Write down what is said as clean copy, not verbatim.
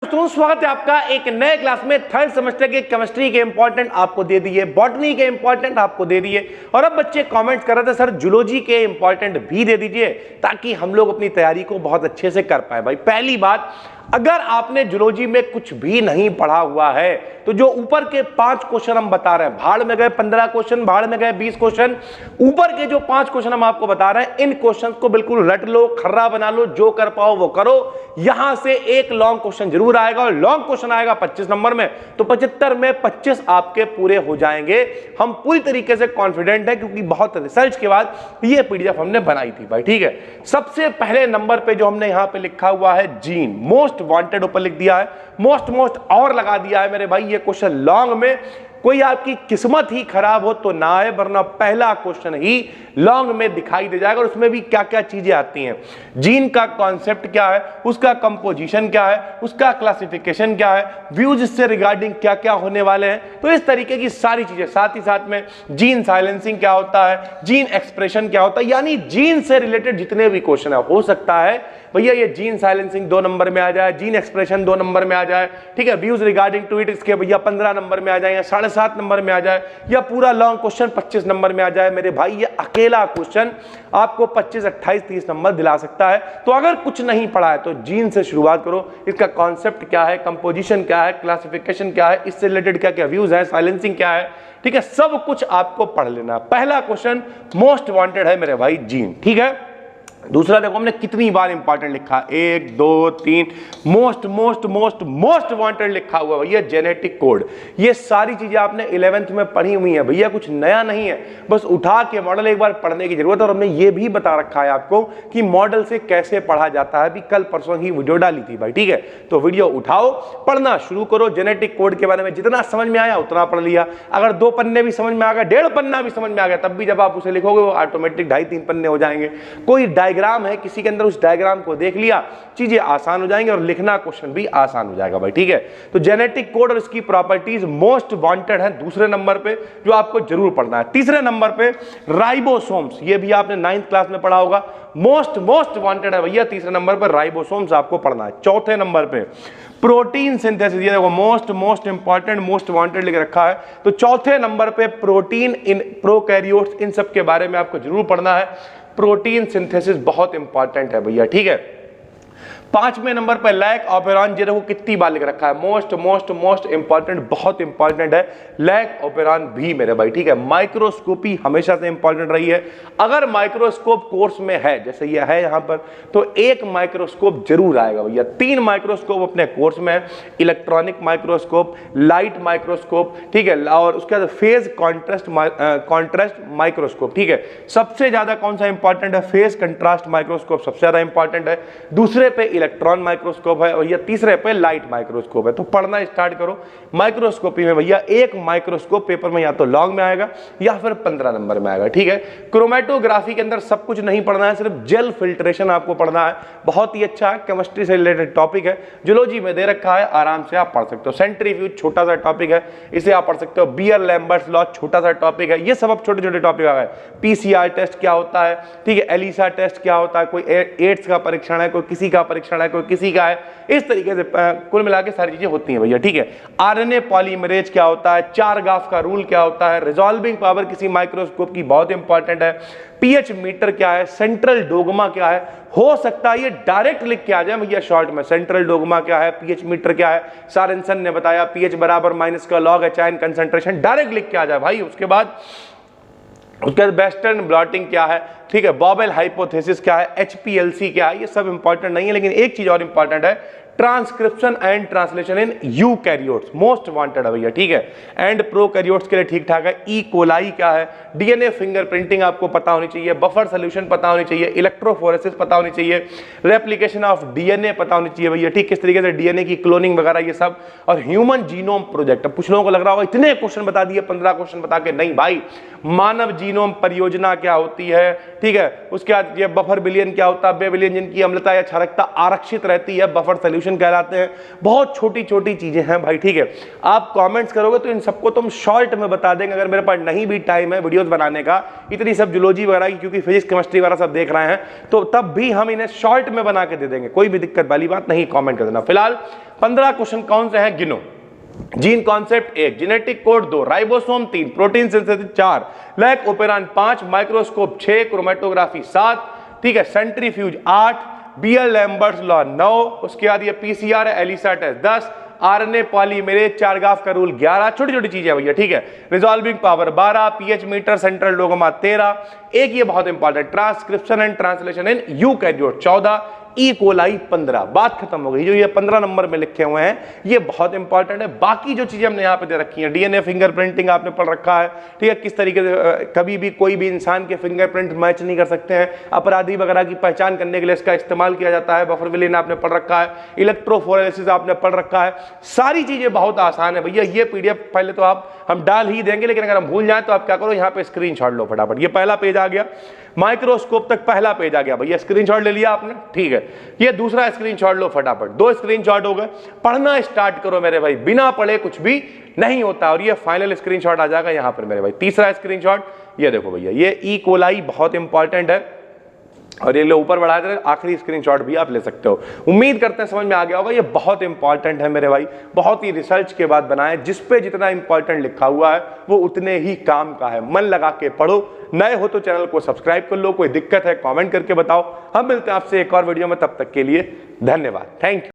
दोस्तों स्वागत है आपका एक नए क्लास में। थर्ड सेमेस्टर के केमिस्ट्री के इंपॉर्टेंट आपको दे दिए, बॉटनी के इंपॉर्टेंट आपको दे दिए और अब बच्चे कमेंट कर रहे थे सर जूलॉजी के इंपॉर्टेंट भी दे दीजिए ताकि हम लोग अपनी तैयारी को बहुत अच्छे से कर पाए। भाई पहली बात, अगर आपने जूलॉजी में कुछ भी नहीं पढ़ा हुआ है तो जो ऊपर के 5 क्वेश्चन हम बता रहे हैं, भाड़ में गए 15 क्वेश्चन, भाड़ में गए 20 क्वेश्चन, ऊपर के जो 5 क्वेश्चन हम आपको बता रहे हैं इन क्वेश्चन को बिल्कुल रट लो, खर्रा बना लो, जो कर पाओ वो करो। यहां से एक लॉन्ग क्वेश्चन जरूर आएगा और लॉन्ग क्वेश्चन आएगा 25 नंबर में, तो 75 में 25 आपके पूरे हो जाएंगे। हम पूरी तरीके से कॉन्फिडेंट है क्योंकि बहुत रिसर्च के बाद ये पीडीएफ हमने बनाई थी भाई, ठीक है। सबसे पहले नंबर पे जो हमने यहां पे लिखा हुआ है जीन, मोस्ट वांटेड ऊपर लिख दिया है, मोस्ट और लगा दिया है मेरे भाई। ये क्वेश्चन लॉन्ग में कोई आपकी किस्मत ही खराब हो तो ना आए, वरना पहला क्वेश्चन ही लॉन्ग में दिखाई दे जाएगा और उसमें भी क्या क्या चीजें आती हैं। जीन का कॉन्सेप्ट क्या है, उसका कंपोजिशन क्या है, उसका क्लासिफिकेशन क्या है, व्यूज इससे रिगार्डिंग क्या क्या होने वाले हैं, तो इस तरीके की सारी चीजें। साथ ही साथ में जीन साइलेंसिंग क्या होता है, जीन एक्सप्रेशन क्या होता है, यानी जीन से रिलेटेड जितने भी क्वेश्चन है, हो सकता है भैया ये जीन साइलेंसिंग 2 नंबर में आ जाए, जीन एक्सप्रेशन 2 नंबर में आ जाए, ठीक है, व्यूज रिगार्डिंग टू इट इसके भैया 15 नंबर में आ जाए या 7.5 नंबर में आ जाए, या पूरा लॉन्ग क्वेश्चन 25 नंबर में आ जाए। मेरे भाई ये अकेला क्वेश्चन आपको 25, 28, 30 नंबर दिला सकता है। तो अगर कुछ नहीं पढ़ा है तो जीन से शुरुआत करो, इसका कॉन्सेप्ट क्या है, कंपोजिशन क्या है, क्लासिफिकेशन क्या है, इससे रिलेटेड क्या क्या व्यूज है, साइलेंसिंग क्या है, ठीक है, सब कुछ आपको पढ़ लेना। पहला क्वेश्चन मोस्ट वांटेड है मेरे भाई जीन, ठीक है। दूसरा देखो हमने कितनी बार इंपॉर्टेंट लिखा, 1 2 3, मोस्ट वांटेड लिखा हुआ भैया जेनेटिक कोड। ये सारी चीजें आपने 11th में पढ़ी हुई है भैया, कुछ नया नहीं है, बस उठा के मॉडल एक बार पढ़ने की जरूरत है। और हमने ये भी बता रखा है आपको कि मॉडल से कैसे पढ़ा जाता है, भी कल परसों ही वीडियो डाली थी भाई, ठीक है। तो वीडियो उठाओ, पढ़ना शुरू करो, जेनेटिक कोड के बारे में जितना समझ में आया उतना पढ़ लिया। अगर 2 पन्ने भी समझ में आ गए, 1.5 पन्ना भी समझ में आ गया, तब भी जब आप उसे लिखोगे वो ऑटोमेटिक 2.5-3 पन्ने हो जाएंगे। कोई डायग्राम है किसी के अंदर, उस डायग्राम को देख लिया, चीजें आसान हो जाएंगी और लिखना क्वेश्चन भी आसान हो जाएगा भाई, ठीक है। तो जेनेटिक कोड और इसकी प्रॉपर्टीज मोस्ट वांटेड है दूसरे नंबर पे, जो आपको जरूर पढ़ना है। तीसरे नंबर पे राइबोसोम्स, ये भी आपने 9th क्लास में पढ़ा होगा, मोस्ट वांटेड है भैया। तीसरे नंबर पर राइबोसोम्स आपको पढ़ना है। चौथे नंबर पे प्रोटीन सिंथेसिस, ये देखो मोस्ट इंपॉर्टेंट, मोस्ट वांटेड लिख रखा है। तो चौथे नंबर पे प्रोटीन इन प्रोकैरियोट्स, इन सब के बारे में आपको जरूर पढ़ना है। प्रोटीन सिंथेसिस बहुत इंपॉर्टेंट है भैया, ठीक है। 5वें नंबर पर लैक ऑपेरॉन, ये देखो कितनी बार लिख रखा है, मोस्ट इंपॉर्टेंट, बहुत इंपॉर्टेंट है लैक ऑपेरॉन भी मेरे भाई, ठीक है। माइक्रोस्कोपी हमेशा से इंपॉर्टेंट रही है। अगर माइक्रोस्कोप कोर्स में है, जैसे ये है यहां पर, तो 1 माइक्रोस्कोप जरूर आएगा भैया। 3 माइक्रोस्कोप अपने कोर्स में है, इलेक्ट्रॉनिक माइक्रोस्कोप, लाइट माइक्रोस्कोप, ठीक है, और उसके बाद फेज कॉन्ट्रास्ट माइक्रोस्कोप, ठीक है। सबसे ज्यादा कौन सा इंपॉर्टेंट है, फेज कंट्रास्ट माइक्रोस्कोप सबसे ज्यादा इंपॉर्टेंट है। दूसरे पे इलेक्ट्रॉन माइक्रोस्कोप है और ये तीसरे पे लाइट माइक्रोस्कोप है। तो पढ़ना स्टार्ट करो। माइक्रोस्कोपी में भैया 1 माइक्रोस्कोप पेपर में या तो लॉन्ग में आएगा या फिर 15 नंबर में आएगा, ठीक है। क्रोमेटोग्राफी के अंदर सब कुछ नहीं पढ़ना है, सिर्फ जेल फिल्ट्रेशन आपको पढ़ना है। बहुत ही अच्छा है, केमिस्ट्री से रिलेटेड टॉपिक है, जूलॉजी में दे रखा है, आराम से आप पढ़ सकते हो। सेंट्रीफ्यूज छोटा सा टॉपिक है, इसे आप पढ़ सकते हो। बियर लैम्बर्ट्स लॉ छोटा सा टॉपिक है। ये सब अब छोटे छोटे टॉपिक आ गए। पीसीआर टेस्ट क्या होता है, ठीक है, एलिसा टेस्ट क्या होता है, कोई एड्स का परीक्षण है, कोई किसी का परीक्षण है, कोई किसी का है, इस तरीके से कुल मिला के सारी चीजें होती हैं भैया, ठीक है। आरएनए पॉलीमरेज क्या होता है, चारगाफ का रूल क्या होता है, रिजॉल्विंग पावर किसी माइक्रोस्कोप की बहुत इंपॉर्टेंट है, पीएच मीटर क्या है, सेंट्रल डोगमा क्या है। हो सकता है ये डायरेक्ट लिख के आ जाए भैया शॉर्ट में, सेंट्रल डोगमा क्या है, पीएच मीटर क्या है, सारेंसन ने बताया, पीएच बराबर माइनस का लॉग है चाइन कंसंट्रेशन, डायरेक्ट लिख के आ जाए भाई। उसके बाद वेस्टर्न ब्लॉटिंग क्या है, ठीक है, बॉबेल हाइपोथेसिस क्या है, एचपीएलसी क्या है, ये सब इंपॉर्टेंट नहीं है। लेकिन एक चीज और इंपॉर्टेंट है, transcription and translation in eukaryotes, most wanted है भैया, ठीक है। एंड प्रोकैरियोट्स के लिए ठीक ठाक है। ई कोलाई क्या है, डीएनए फिंगरप्रिंटिंग आपको पता होनी चाहिए, बफर सोल्यूशन पता होनी चाहिए, इलेक्ट्रोफोरेसिस पता होनी चाहिए, रेप्लिकेशन ऑफ डीएनए पता होनी चाहिए भैया, ठीक, किस तरीके से डीएनए की क्लोनिंग वगैरह ये सब, और ह्यूमन जीनोम प्रोजेक्ट। अब कुछ लोगों को लग रहा होगा इतने क्वेश्चन बता दिए, 15 क्वेश्चन बता के, नहीं भाई, मानव जीनोम परियोजना क्या होती है, ठीक है, उसके बाद ये बफर बिलियन क्या होता है, बेबिलियन जिनकी अम्लता या क्षारकता आरक्षित रहती है, बफर सोल्यूशन क्वेश्चन कहलाते हैं। बहुत छोटी छोटी चीजें हैं भाई, ठीक है। आप कमेंट्स करोगे तो इन सबको तुम शॉर्ट में बता देंगे, अगर मेरे पास नहीं भी टाइम है वीडियोस बनाने का इतनी सब जूलॉजी वगैरह की, क्योंकि फिजिक्स केमिस्ट्री वगैरह सब देख रहे हैं, तो तब भी हम इन्हें शॉर्ट में बना के दे देंगे, कोई भी दिक्कत वाली बात नहीं, कमेंट कर देना। फिलहाल 15 क्वेश्चन कौन से हैं गिनो। Gene concept 1, genetic code 2, ribosome 3, protein synthesis 4, lac operon 5, microscope 6, chromatography 7, ठीक है, सेंट्रीफ्यूज 8, बीएल लैम्बर्ट्स लॉ 9, उसके बाद ये पीसीआर है, एलिसा टेस्ट 10, आरएनए पॉलीमेरेज, चारगाफ का रूल 11, छोटी छोटी चीजें भैया, ठीक है। Resolving power 12, pH meter, central dogma 13, एक ये बहुत important transcription and translation in eukaryote 14, E coli 15। बात खत्म हो गई। जो ये 15 नंबर में लिखे हुए हैं ये बहुत इंपॉर्टेंट है। बाकी जो चीजें हमने यहाँ पे दे रखी हैं, डीएनए फिंगरप्रिंटिंग आपने पढ़ रखा है, ठीक है, किस तरीके से कभी भी कोई भी इंसान के फिंगरप्रिंट मैच नहीं कर सकते हैं, अपराधी वगैरह की पहचान करने के लिए इसका इस्तेमाल किया जाता है, बफर विलेन आपने पढ़ रखा है, इलेक्ट्रोफोरेसिस आपने पढ़ रखा है, सारी चीजें बहुत आसान है भैया। ये पीडीएफ पहले तो हम डाल ही देंगे, लेकिन अगर हम भूल जाए तो आप क्या करो, यहाँ पे स्क्रीनशॉट लो फटाफट। ये पहला पेज आ गया, माइक्रोस्कोप तक पहला पेज आ गया भैया, स्क्रीनशॉट ले लिया आपने, ठीक है। ये दूसरा स्क्रीनशॉट लो फटाफट, 2 स्क्रीनशॉट हो गए। पढ़ना स्टार्ट करो मेरे भाई, बिना पढ़े कुछ भी नहीं होता। और ये फाइनल स्क्रीनशॉट आ जाएगा यहाँ पर मेरे भाई। तीसरा स्क्रीनशॉट ये देखो भैया, ये ई कोलाई बहुत इंपॉर्टेंट है, और ये ऊपर बढ़ा दे, आखिरी स्क्रीनशॉट भी आप ले सकते हो। उम्मीद करते हैं समझ में आ गया होगा। ये बहुत इंपॉर्टेंट है मेरे भाई, बहुत ही रिसर्च के बाद बनाए, जिस पे जितना इंपॉर्टेंट लिखा हुआ है वो उतने ही काम का है। मन लगा के पढ़ो। नए हो तो चैनल को सब्सक्राइब कर लो, कोई दिक्कत है कमेंट करके बताओ। हम मिलते हैं आपसे एक और वीडियो में, तब तक के लिए धन्यवाद, थैंक यू।